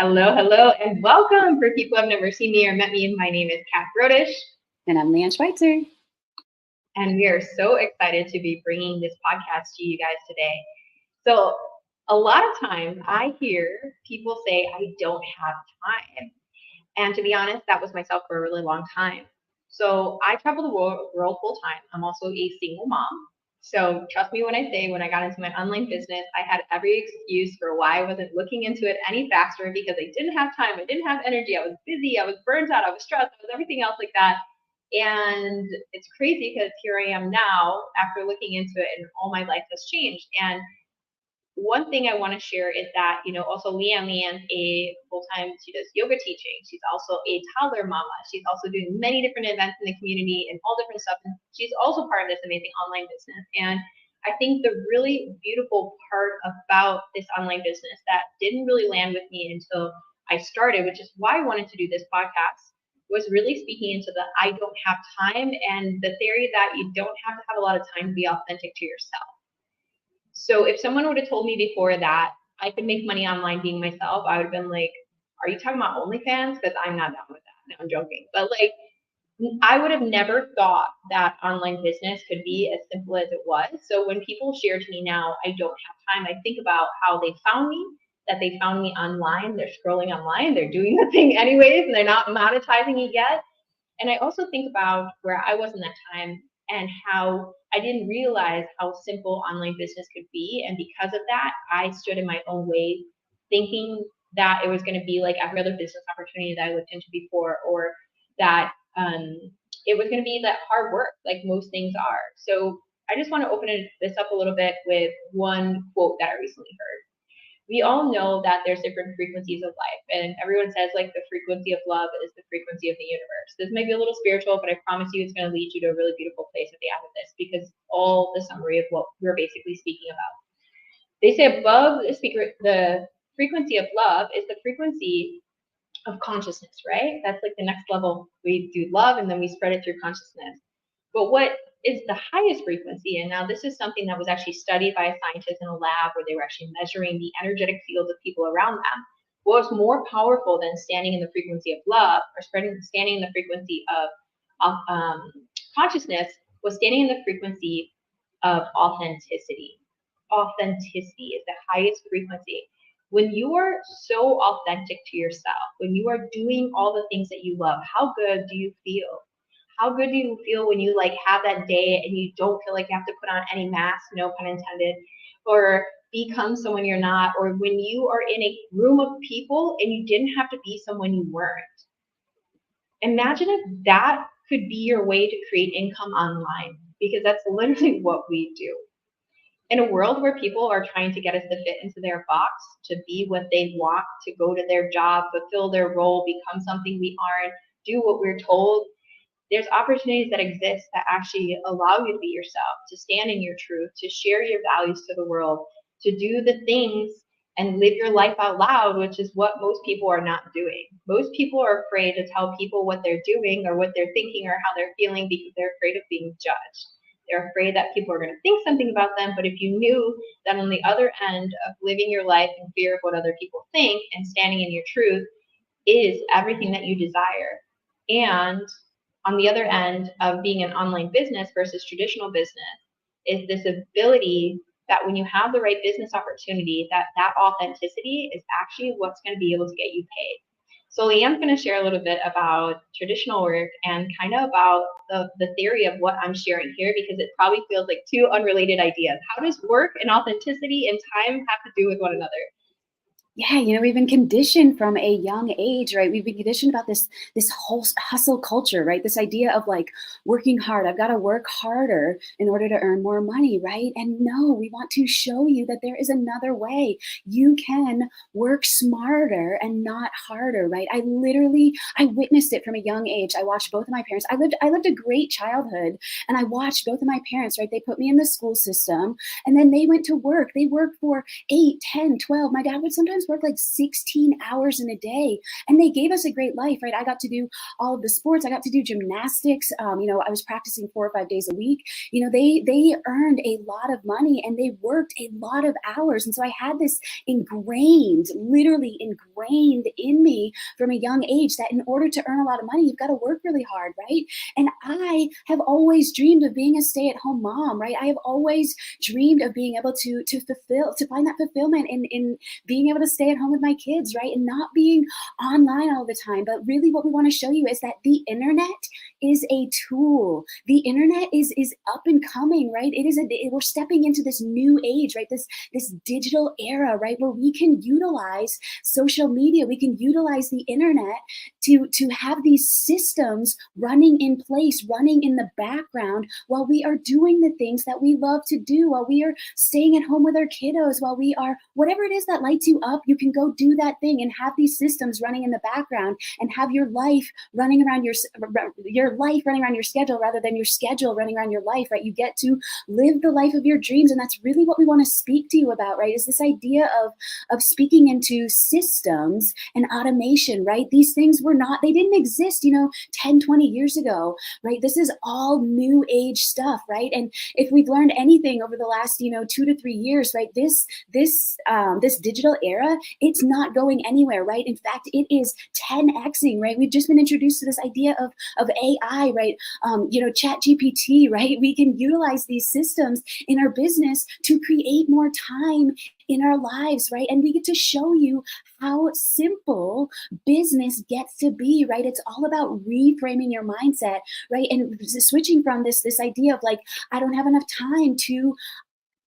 Hello, hello, and welcome. For people who have never seen me or met me, my name is Kat Brodish. And I'm Leanne Schweitzer. And we are so excited to be bringing this podcast to you guys today. So, a lot of times I hear people say, I don't have time. And to be honest, that was myself for a really long time. So, I travel the world full time. I'm also a single mom. So, trust me when I say, when I got into my online business, I had every excuse for why I wasn't looking into it any faster because I didn't have time. I didn't have energy. I was busy. I was burnt out. I was stressed. I was everything else like that. And it's crazy because here I am now after looking into it and all my life has changed. And one thing I want to share is that, also Leanne's a full-time, she does yoga teaching. She's also a toddler mama. She's also doing many different events in the community and all different stuff. And she's also part of this amazing online business. And I think the really beautiful part about this online business that didn't really land with me until I started, which is why I wanted to do this podcast, was really speaking into the I don't have time and the theory that you don't have to have a lot of time to be authentic to yourself. So if someone would have told me before that I could make money online being myself, I would have been like, are you talking about OnlyFans? Because I'm not down with that. No, I'm joking. But like, I would have never thought that online business could be as simple as it was. So when people share to me now, I don't have time, I think about how they found me, that they found me online. They're scrolling online. They're doing the thing anyways, and they're not monetizing it yet. And I also think about where I was in that time and how I didn't realize how simple online business could be. And because of that, I stood in my own way, thinking that it was going to be like every other business opportunity that I looked into before, or that it was going to be that hard work, like most things are. So I just want to open this up a little bit with one quote that I recently heard. We all know that there's different frequencies of life, and everyone says like the frequency of love is the frequency of the universe. This might be a little spiritual, but I promise you it's going to lead you to a really beautiful place at the end of this, because all the summary of what we're basically speaking about. They say above the frequency of love is the frequency of consciousness, right? That's like the next level. We do love and then we spread it through consciousness. But what is the highest frequency? And now this is something that was actually studied by a scientist in a lab where they were actually measuring the energetic fields of people around them. What was more powerful than standing in the frequency of love or standing in the frequency of consciousness was standing in the frequency of authenticity. Authenticity is the highest frequency. When you are so authentic to yourself, when you are doing all the things that you love, how good do you feel? How good do you feel when you like have that day and you don't feel like you have to put on any mask, no pun intended, or become someone you're not, or when you are in a room of people and you didn't have to be someone you weren't? Imagine if that could be your way to create income online, because that's literally what we do. In a world where people are trying to get us to fit into their box, to be what they want, to go to their job, fulfill their role, become something we aren't, do what we're told, there's opportunities that exist that actually allow you to be yourself, to stand in your truth, to share your values to the world, to do the things and live your life out loud, which is what most people are not doing. Most people are afraid to tell people what they're doing or what they're thinking or how they're feeling because they're afraid of being judged. They're afraid that people are going to think something about them. But if you knew that on the other end of living your life in fear of what other people think and standing in your truth is everything that you desire, and on the other end of being an online business versus traditional business is this ability that when you have the right business opportunity, that authenticity is actually what's going to be able to get you paid. So Leanne's going to share a little bit about traditional work and kind of about the theory of what I'm sharing here, because it probably feels like two unrelated ideas. How does work and authenticity and time have to do with one another? Yeah, we've been conditioned from a young age, right? We've been conditioned about this whole hustle culture, right? This idea of like working hard. I've got to work harder in order to earn more money, right? And no, we want to show you that there is another way. You can work smarter and not harder, right? I witnessed it from a young age. I watched both of my parents. I lived a great childhood, and I watched both of my parents, right? They put me in the school system, and then they went to work. They worked for 8, 10, 12. My dad would sometimes sometimes work like 16 hours in a day, and they gave us a great life, right? I got to do all of the sports. I got to do gymnastics. I was practicing 4 or 5 days a week. They earned a lot of money and they worked a lot of hours. And so I had this ingrained, literally ingrained in me from a young age that in order to earn a lot of money, you've got to work really hard, right? And I have always dreamed of being a stay-at-home mom, right? I have always dreamed of being able to find that fulfillment in being able to stay at home with my kids, right? And not being online all the time. But really what we want to show you is that the internet is a tool. The internet is up and coming, right? We're stepping into this new age, right? This digital era, right? Where we can utilize social media, we can utilize the internet to have these systems running in place, running in the background while we are doing the things that we love to do, while we are staying at home with our kiddos, while we are whatever it is that lights you up, you can go do that thing and have these systems running in the background and have your life running around your life running around your schedule rather than your schedule running around your life, right? You get to live the life of your dreams, and that's really what we want to speak to you about, right? Is this idea of speaking into systems and automation, right? These things they didn't exist, 10, 20 years ago, right? This is all new age stuff, right? And if we've learned anything over the last, 2 to 3 years, right, this digital era, it's not going anywhere, right? In fact, it is 10xing, right? We've just been introduced to this idea of AI, right? Chat GPT, right? We can utilize these systems in our business to create more time in our lives, right? And we get to show you how simple business gets to be, right? It's all about reframing your mindset, right? And switching from this idea of like, I don't have enough time to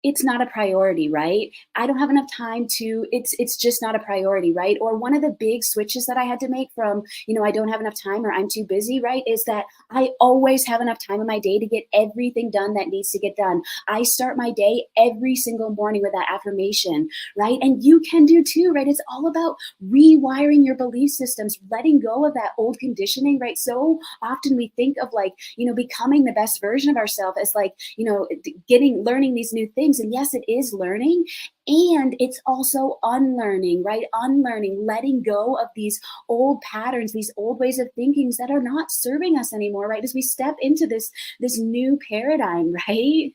it's not a priority, right? I don't have enough time to it's just not a priority, right? Or one of the big switches that I had to make from, I don't have enough time or I'm too busy, right? Is that I always have enough time in my day to get everything done that needs to get done. I start my day every single morning with that affirmation, right? And you can do too, right? It's all about rewiring your belief systems, letting go of that old conditioning, right? So often we think of like, becoming the best version of ourselves as like, learning these new things. And yes, it is learning. And it's also unlearning, right? Unlearning, letting go of these old patterns, these old ways of thinking that are not serving us anymore, right? As we step into this new paradigm, right?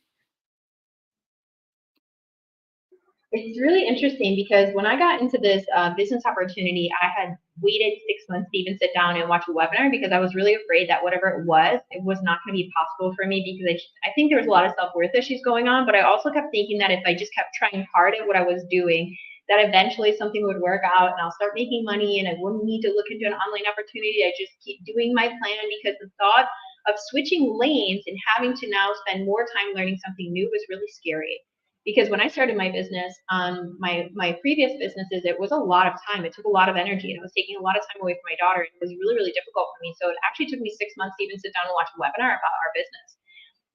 It's really interesting because when I got into this business opportunity, I had waited 6 months to even sit down and watch a webinar because I was really afraid that whatever it was not going to be possible for me because I think there was a lot of self-worth issues going on. But I also kept thinking that if I just kept trying hard at what I was doing, that eventually something would work out and I'll start making money and I wouldn't need to look into an online opportunity. I just keep doing my plan because the thought of switching lanes and having to now spend more time learning something new was really scary because when I started my business, my previous businesses, it was a lot of time. It took a lot of energy, and it was taking a lot of time away from my daughter. And it was really, really difficult for me. So it actually took me 6 months to even sit down and watch a webinar about our business.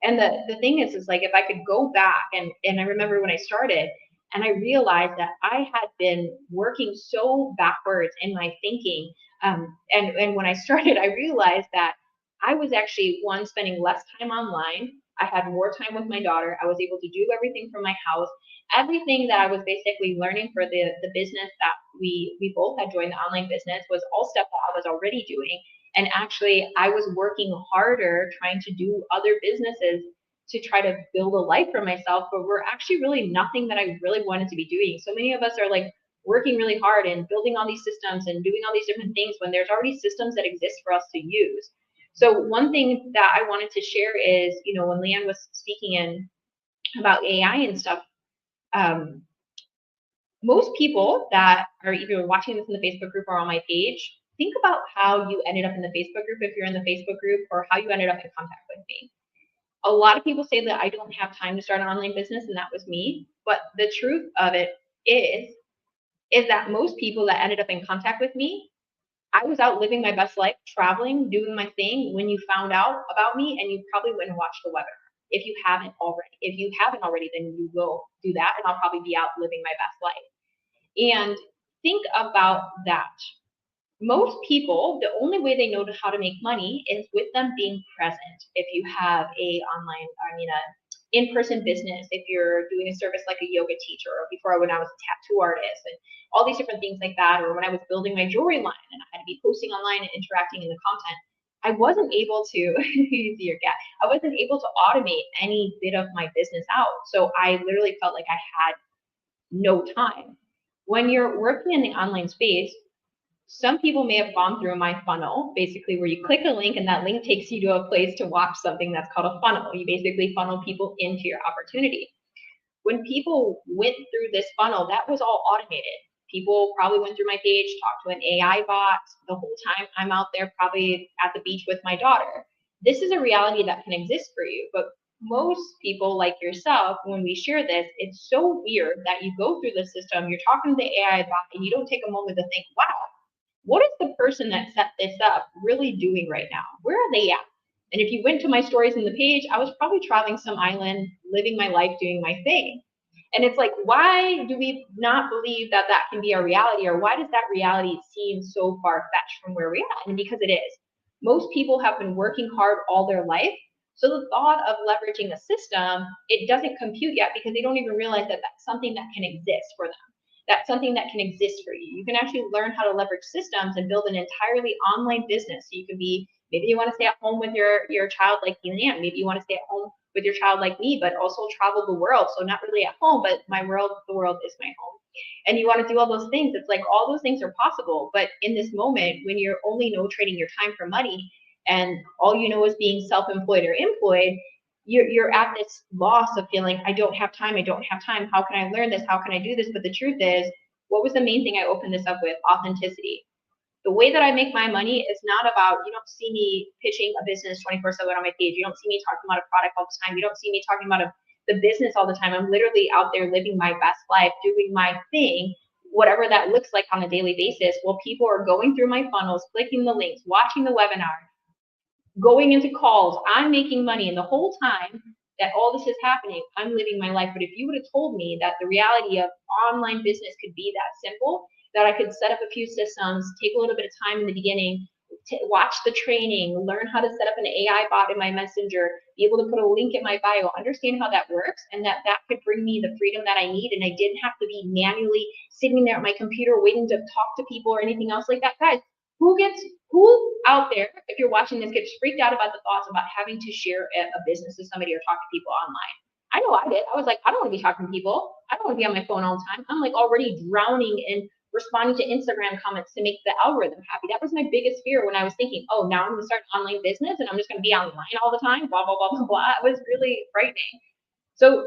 And the thing is like if I could go back and I remember when I started, and I realized that I had been working so backwards in my thinking. And when I started, I realized that I was actually one spending less time online. I had more time with my daughter. I was able to do everything from my house. Everything that I was basically learning for the business that we both had joined the online business was all stuff that I was already doing. And actually, I was working harder trying to do other businesses to try to build a life for myself, but were actually really nothing that I really wanted to be doing. So many of us are like working really hard and building all these systems and doing all these different things when there's already systems that exist for us to use. So one thing that I wanted to share is, when Leanne was speaking in about AI and stuff, um, most people that are either watching this in the Facebook group or on my page, think about how you ended up in the Facebook group if you're in the Facebook group or how you ended up in contact with me. A lot of people say that I don't have time to start an online business, and that was me. But the truth of it is that most people that ended up in contact with me, I was out living my best life, traveling, doing my thing when you found out about me, and you probably went and watched the webinar. If you haven't already. If you haven't already, then you will do that, and I'll probably be out living my best life. And think about that. Most people, the only way they know how to make money is with them being present. If you have in-person business, if you're doing a service like a yoga teacher, or before when I was a tattoo artist, and all these different things like that, or when I was building my jewelry line and I had to be posting online and interacting in the content, I wasn't able to use your cat. I wasn't able to automate any bit of my business out. So I literally felt like I had no time. When you're working in the online space, some people may have gone through my funnel, basically where you click a link and that link takes you to a place to watch something that's called a funnel. You basically funnel people into your opportunity. When people went through this funnel, that was all automated. People probably went through my page, talked to an AI bot the whole time I'm out there, probably at the beach with my daughter. This is a reality that can exist for you, but most people like yourself, when we share this, it's so weird that you go through the system, you're talking to the AI bot, and you don't take a moment to think, wow, what is the person that set this up really doing right now? Where are they at? And if you went to my stories in the page, I was probably traveling some island, living my life, doing my thing. And it's like, why do we not believe that that can be our reality? Or why does that reality seem so far-fetched from where we are? And because it is. Most people have been working hard all their life. So the thought of leveraging a system, it doesn't compute yet because they don't even realize that that's something that can exist for them. That's something that can exist for you. You can actually learn how to leverage systems and build an entirely online business. So you can be, maybe you want to stay at home with your child like Leanne. Maybe you want to stay at home with your child like me, but also travel the world. So not really at home, but my world, the world is my home. And you want to do all those things. It's like all those things are possible. But in this moment, when you're only trading your time for money and all you know is being self-employed or employed, you're at this loss of feeling, I don't have time, how can I learn this, how can I do this? But the truth is, what was the main thing I opened this up with? Authenticity. The way that I make my money is not about, you don't see me pitching a business 24/7 on my page, you don't see me talking about a product all the time, you don't see me talking about the business all the time. I'm literally out there living my best life, doing my thing, whatever that looks like on a daily basis, while people are going through my funnels, clicking the links, watching the webinar, going into calls, I'm making money. And the whole time that all this is happening, I'm living my life. But if you would have told me that the reality of online business could be that simple, that I could set up a few systems, take a little bit of time in the beginning, watch the training, learn how to set up an AI bot in my messenger, be able to put a link in my bio, understand how that works, and that could bring me the freedom that I need. And I didn't have to be manually sitting there at my computer waiting to talk to people or anything else like that. Guys, who out there, if you're watching this, gets freaked out about the thoughts about having to share a business with somebody or talk to people online? I know I did. I was like, I don't want to be talking to people. I don't want to be on my phone all the time. I'm like already drowning in responding to Instagram comments to make the algorithm happy. That was my biggest fear when I was thinking, oh, now I'm going to start an online business and I'm just going to be online all the time, blah, blah, blah, blah, blah. It was really frightening. So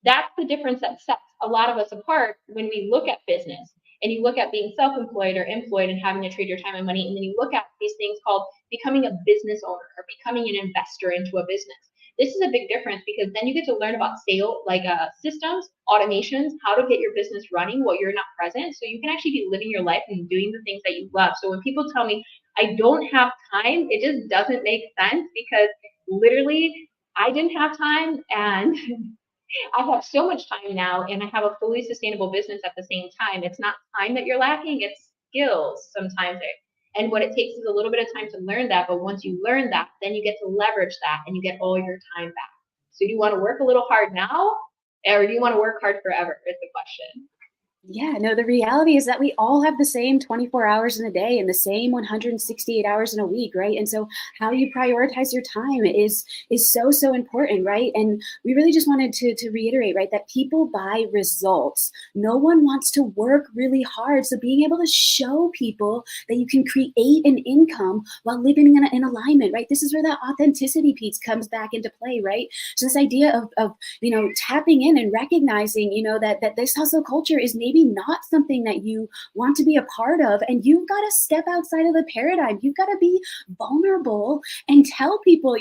that's the difference that sets a lot of us apart when we look at business. And you look at being self-employed or employed and having to trade your time and money, and then you look at these things called becoming a business owner or becoming an investor into a business. This is a big difference because then you get to learn about systems, automations, how to get your business running while you're not present. So you can actually be living your life and doing the things that you love. So when people tell me I don't have time, it just doesn't make sense because literally I didn't have time and I have so much time now and I have a fully sustainable business at the same time. It's not time that you're lacking, it's skills sometimes. And what it takes is a little bit of time to learn that. But once you learn that, then you get to leverage that and you get all your time back. So do you want to work a little hard now or do you want to work hard forever is the question. Yeah, no, the reality is that we all have the same 24 hours in a day and the same 168 hours in a week, right? And so how you prioritize your time is so important, right? And we really just wanted to reiterate, right, that people buy results. No one wants to work really hard. So being able to show people that you can create an income while living in alignment, right? This is where that authenticity piece comes back into play, right? So this idea of tapping in and recognizing, that this hustle culture is maybe not something that you want to be a part of, and you've got to step outside of the paradigm. You've got to be vulnerable and tell people,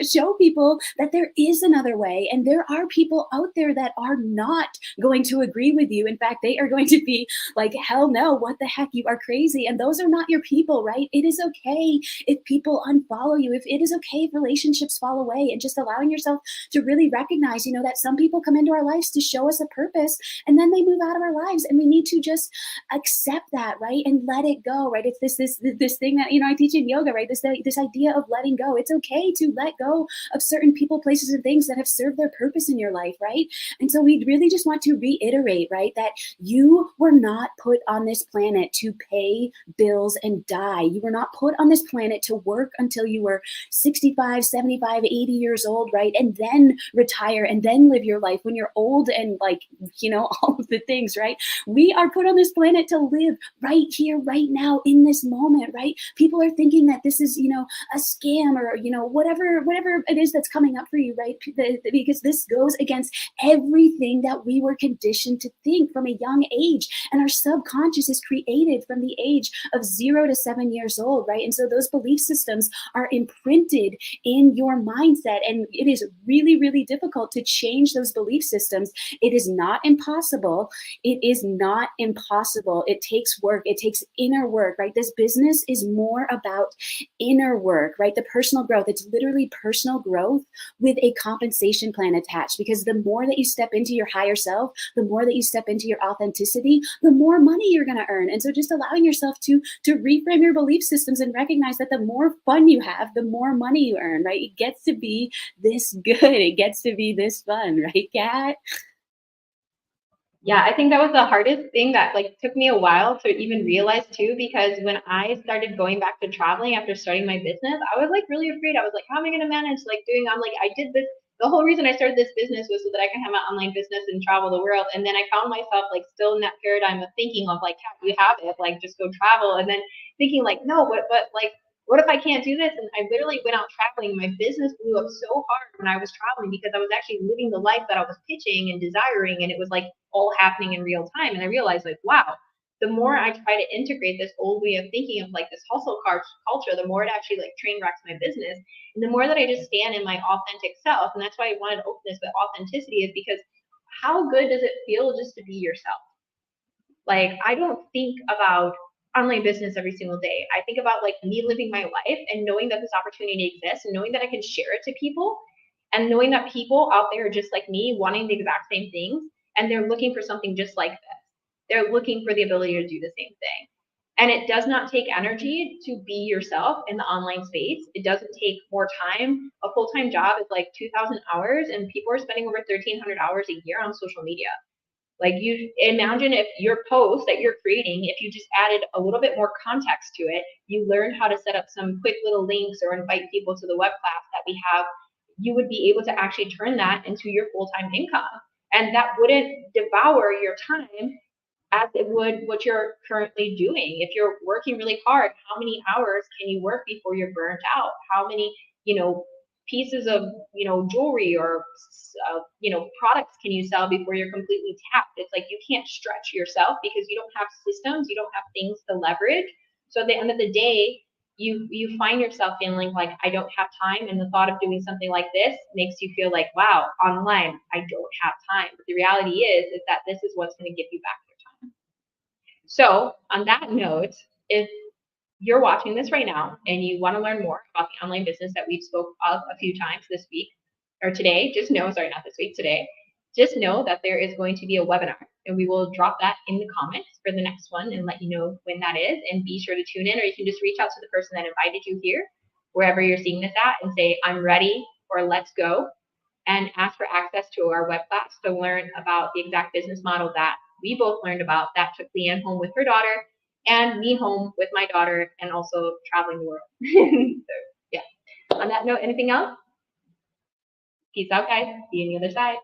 show people that there is another way, and there are people out there that are not going to agree with you. In fact, they are going to be like, hell no, what the heck, you are crazy, and those are not your people, right? It is okay if people unfollow you. If it is okay if relationships fall away, and just allowing yourself to really recognize, that some people come into our lives to show us a purpose, and then they move out of our lives, and we need to just accept that, right, and let it go, right? It's this thing that I teach in yoga, right? This idea of letting go. It's okay to let go of certain people, places, and things that have served their purpose in your life, right? And so we really just want to reiterate, right, that you were not put on this planet to pay bills and die. You were not put on this planet to work until you were 65, 75, 80 years old, right? And then retire and then live your life when you're old and like, all of the things, right? We are put on this planet to live right here, right now, in this moment, right? People are thinking that this is, a scam or, whatever it is that's coming up for you, right? Because this goes against everything that we were conditioned to think from a young age. And our subconscious is created from the age of 0 to 7 years old, right? And so those belief systems are imprinted in your mindset. And it is really, really difficult to change those belief systems. It is not impossible. It is not impossible. It takes work. It takes inner work, right? This business is more about inner work, right? The personal growth. It's literally personal growth with a compensation plan attached, because the more that you step into your higher self, the more that you step into your authenticity, the more money you're going to earn. And so just allowing yourself to reframe your belief systems and recognize that the more fun you have, the more money you earn, right? It gets to be this good. It gets to be this fun, right, Kat? Yeah, I think that was the hardest thing that like took me a while to even realize too, because when I started going back to traveling after starting my business, I was like really afraid. I was like, how am I going to manage like doing, I'm like, I did this. The whole reason I started this business was so that I can have my online business and travel the world. And then I found myself like still in that paradigm of thinking of like, how you have it, like just go travel. And then thinking like, no, but like, what if I can't do this? And I literally went out traveling. My business blew up so hard when I was traveling because I was actually living the life that I was pitching and desiring. And it was like all happening in real time. And I realized like, wow, the more I try to integrate this old way of thinking of like this hustle culture, the more it actually like train wrecks my business. And the more that I just stand in my authentic self. And that's why I wanted to open this with authenticity, is because how good does it feel just to be yourself? Like, I don't think about online business every single day. I think about like me living my life and knowing that this opportunity exists and knowing that I can share it to people and knowing that people out there are just like me, wanting the exact same things, and they're looking for something just like this. They're looking for the ability to do the same thing. And it does not take energy to be yourself in the online space. It doesn't take more time. A full-time job is like 2,000 hours, and people are spending over 1,300 hours a year on social media. Like, you imagine if your post that you're creating, if you just added a little bit more context to it, you learned how to set up some quick little links or invite people to the web class that we have, you would be able to actually turn that into your full-time income. And that wouldn't devour your time as it would what you're currently doing. If you're working really hard, how many hours can you work before you're burnt out? How many, pieces of, jewelry or, products can you sell before you're completely tapped? It's like you can't stretch yourself because you don't have systems, you don't have things to leverage. So at the end of the day, you find yourself feeling like, I don't have time, and the thought of doing something like this makes you feel like, wow, online, I don't have time. But the reality is that this is what's going to give you back your time. So on that note, if you're watching this right now and you want to learn more about the online business that we've spoke of a few times this week or today, just know, sorry, not this week, today, just know that there is going to be a webinar, and we will drop that in the comments for the next one and let you know when that is. And be sure to tune in, or you can just reach out to the person that invited you here, wherever you're seeing this at, and say, I'm ready, or let's go, and ask for access to our web class to learn about the exact business model that we both learned about, that took Leanne home with her daughter and me home with my daughter, and also traveling the world. So, yeah. On that note, anything else? Peace out, guys. See you on the other side.